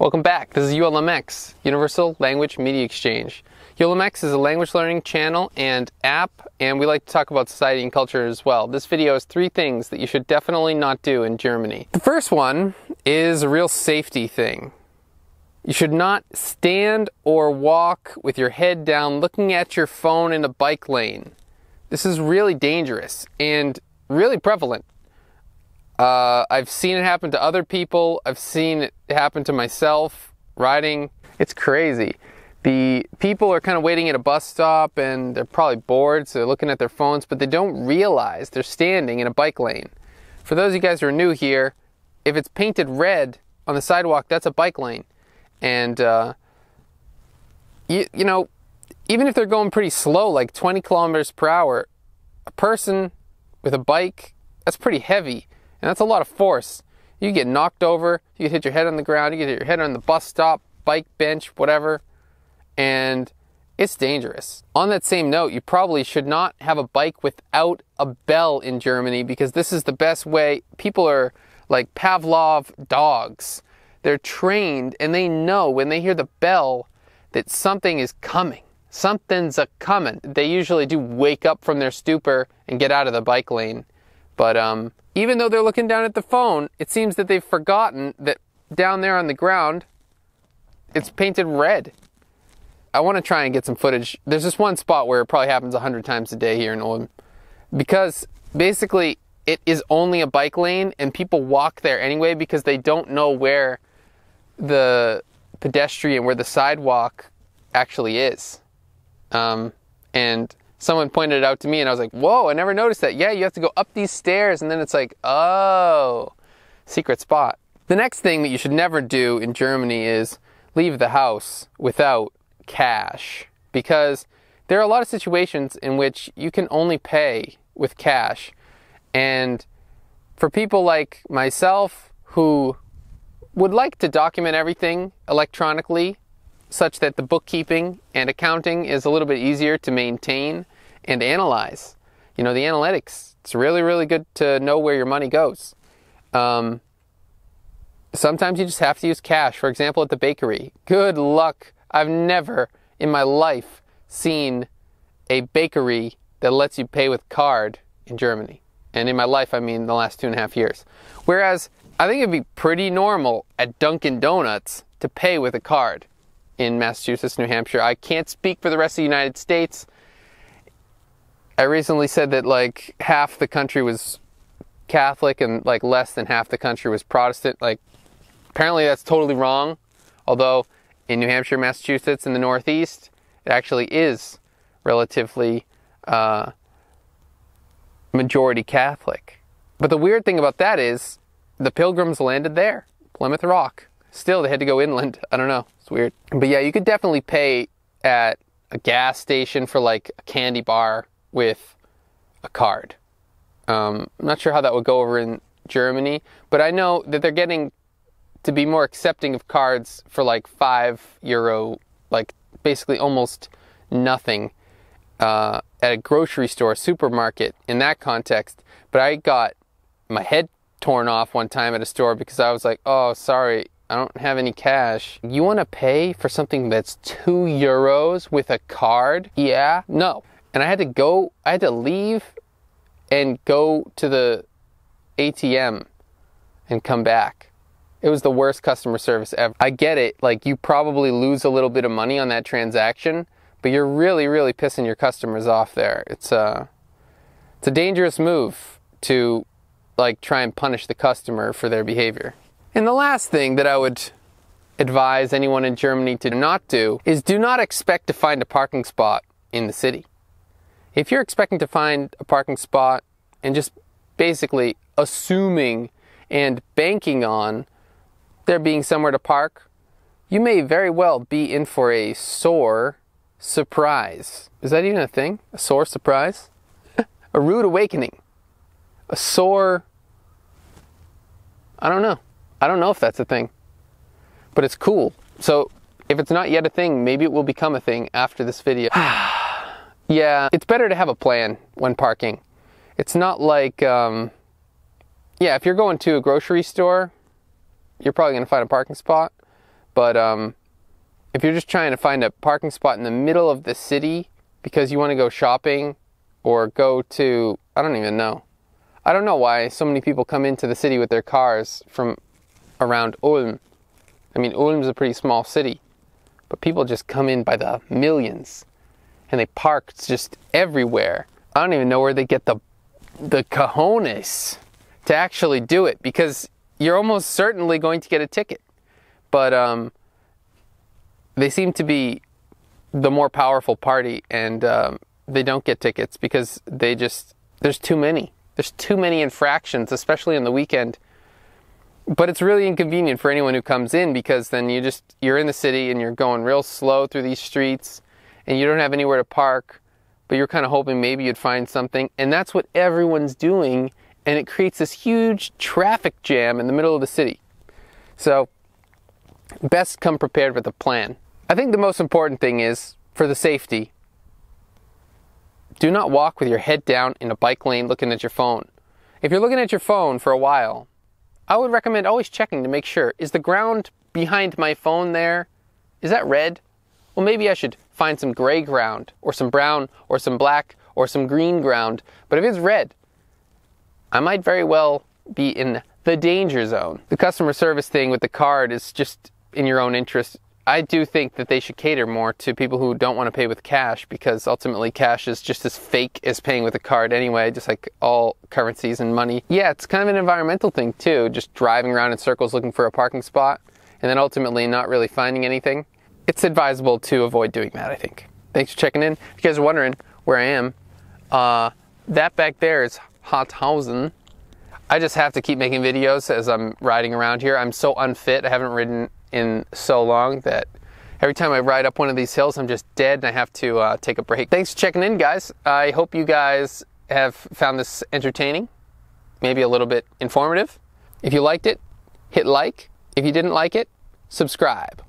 Welcome back. This is ULMX, Universal Language Media Exchange. ULMX is a language learning channel and app, and we like to talk about society and culture as well. This video is 3 things that you should definitely not do in Germany. The first one is a real safety thing. You should not stand or walk with your head down looking at your phone in a bike lane. This is really dangerous and really prevalent. I've seen it happen to other people. I've seen it happen to myself riding. It's crazy. The people are kind of waiting at a bus stop and they're probably bored, so they're looking at their phones, but they don't realize they're standing in a bike lane. For those of you guys who are new here, if it's painted red on the sidewalk, that's a bike lane. And, you know, even if they're going pretty slow, like 20 kilometers per hour, a person with a bike, that's pretty heavy. And that's a lot of force. You get knocked over, you get hit your head on the ground, you get hit your head on the bus stop, bike bench, whatever. And it's dangerous. On that same note, you probably should not have a bike without a bell in Germany, because this is the best way. People are like Pavlov dogs. They're trained and they know when they hear the bell that something is coming. Something's a-coming. They usually do wake up from their stupor and get out of the bike lane. But even though they're looking down at the phone, it seems that they've forgotten that down there on the ground, it's painted red. I want to try and get some footage. There's this one spot where it probably happens 100 times a day here in Ulm, because basically it is only a bike lane and people walk there anyway because they don't know where the pedestrian, where the sidewalk actually is. And someone pointed it out to me and I was like, whoa, I never noticed that. Yeah, you have to go up these stairs, and then it's like, oh, secret spot. The next thing that you should never do in Germany is leave the house without cash, because there are a lot of situations in which you can only pay with cash. And for people like myself who would like to document everything electronically such that the bookkeeping and accounting is a little bit easier to maintain and analyze. You know, the analytics, it's really, really good to know where your money goes. Sometimes you just have to use cash. For example, at the bakery. Good luck. I've never in my life seen a bakery that lets you pay with card in Germany. And in my life, I mean the last 2.5 years. Whereas I think it'd be pretty normal at Dunkin' Donuts to pay with a card in Massachusetts, New Hampshire. I can't speak for the rest of the United States. I recently said that like half the country was Catholic and like less than half the country was Protestant. Like, apparently that's totally wrong. Although in New Hampshire, Massachusetts, in the Northeast, it actually is relatively majority Catholic. But the weird thing about that is the Pilgrims landed there, Plymouth Rock. Still, they had to go inland. I don't know. It's weird. But yeah, you could definitely pay at a gas station for like a candy bar with a card. I'm not sure how that would go over in Germany, but I know that they're getting to be more accepting of cards for like €5, like basically almost nothing at a grocery store, supermarket in that context. But I got my head torn off one time at a store because I was like, oh, sorry, I don't have any cash. You want to pay for something that's €2 with a card? Yeah? No. And I had to leave and go to the ATM and come back. It was the worst customer service ever. I get it, like you probably lose a little bit of money on that transaction, but you're really, really pissing your customers off there. It's a dangerous move to like try and punish the customer for their behavior. And the last thing that I would advise anyone in Germany to not do is do not expect to find a parking spot in the city. If you're expecting to find a parking spot and just basically assuming and banking on there being somewhere to park, you may very well be in for a sore surprise. Is that even a thing? A sore surprise? A rude awakening. A sore... I don't know. I don't know if that's a thing. But it's cool. So if it's not yet a thing, maybe it will become a thing after this video. Yeah, it's better to have a plan when parking. It's not like, yeah, if you're going to a grocery store, you're probably going to find a parking spot. But if you're just trying to find a parking spot in the middle of the city because you want to go shopping or go to, I don't even know. I don't know why so many people come into the city with their cars from around Ulm. I mean, Ulm's a pretty small city, but people just come in by the millions and they park just everywhere. I don't even know where they get the cojones to actually do it, because you're almost certainly going to get a ticket. But they seem to be the more powerful party, and they don't get tickets because there's too many. There's too many infractions, especially on the weekend. But it's really inconvenient for anyone who comes in, because then you're in the city and you're going real slow through these streets and you don't have anywhere to park, but you're kind of hoping maybe you'd find something. And that's what everyone's doing, and it creates this huge traffic jam in the middle of the city. So best come prepared with a plan. I think the most important thing is, for the safety, do not walk with your head down in a bike lane looking at your phone. If you're looking at your phone for a while, I would recommend always checking to make sure, is the ground behind my phone there? Is that red? Well, maybe I should find some gray ground, or some brown, or some black, or some green ground. But if it's red, I might very well be in the danger zone. The customer service thing with the card is just in your own interest. I do think that they should cater more to people who don't want to pay with cash, because ultimately cash is just as fake as paying with a card anyway, just like all currencies and money. Yeah, it's kind of an environmental thing too, just driving around in circles looking for a parking spot and then ultimately not really finding anything. It's advisable to avoid doing that, I think. Thanks for checking in. If you guys are wondering where I am, that back there is Holthausen. I just have to keep making videos as I'm riding around here. I'm so unfit. I haven't ridden in so long that every time I ride up one of these hills, I'm just dead and I have to take a break. Thanks for checking in, guys. I hope you guys have found this entertaining, maybe a little bit informative. If you liked it, hit like. If you didn't like it, subscribe.